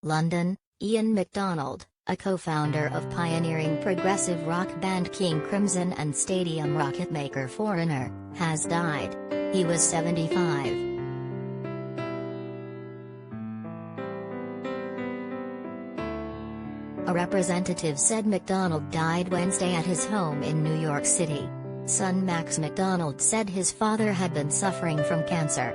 London, Ian McDonald, a co-founder of pioneering progressive rock band King Crimson and stadium rock hitmaker Foreigner, has died. He was 75. A representative said McDonald died Wednesday at his home in New York City. Son Max McDonald said his father had been suffering from cancer.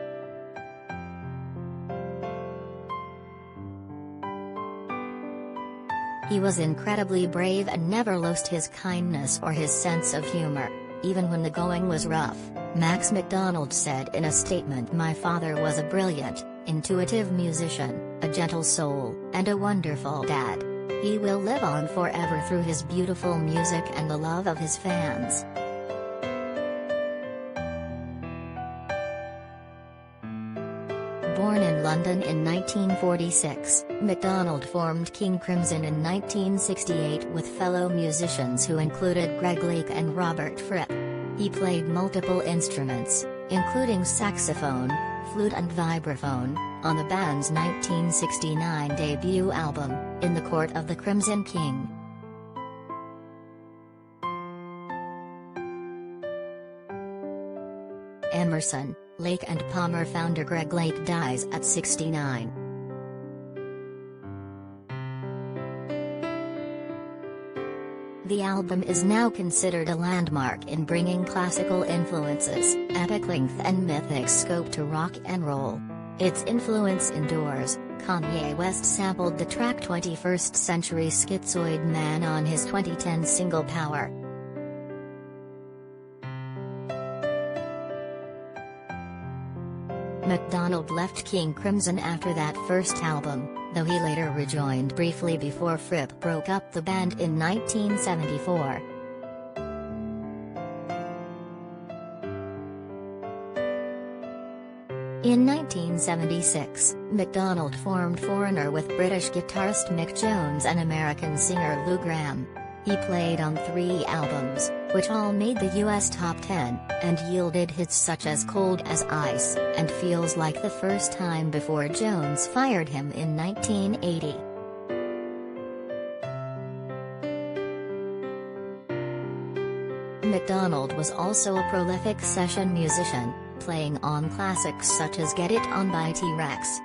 He was incredibly brave and never lost his kindness or his sense of humor, even when the going was rough, Max McDonald said in a statement. My father was a brilliant, intuitive musician, a gentle soul, and a wonderful dad. He will live on forever through his beautiful music and the love of his fans. Born in London in 1946, McDonald formed King Crimson in 1968 with fellow musicians who included Greg Lake and Robert Fripp. He played multiple instruments, including saxophone, flute and vibraphone, on the band's 1969 debut album, In the Court of the Crimson King. Emerson, Lake and Palmer founder Greg Lake dies at 69. The album is now considered a landmark in bringing classical influences, epic length and mythic scope to rock and roll. Its influence endures. Kanye West sampled the track 21st Century Schizoid Man on his 2010 single Power. McDonald left King Crimson after that first album, though he later rejoined briefly before Fripp broke up the band in 1974. In 1976, McDonald formed Foreigner with British guitarist Mick Jones and American singer Lou Gramm. He played on 3 albums, which all made the US Top 10, and yielded hits such as Cold as Ice, and Feels Like the First Time before Jones fired him in 1980. McDonald was also a prolific session musician, playing on classics such as Get It On by T-Rex.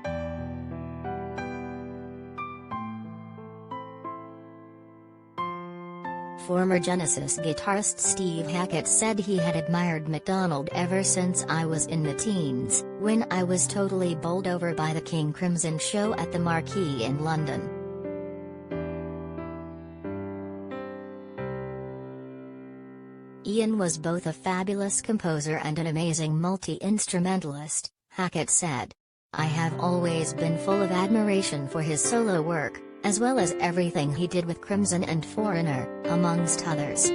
Former Genesis guitarist Steve Hackett said he had admired McDonald ever since I was in the teens, when I was totally bowled over by the King Crimson show at the Marquee in London. Ian was both a fabulous composer and an amazing multi-instrumentalist, Hackett said. I have always been full of admiration for his solo work, as well as everything he did with Crimson and Foreigner, amongst others.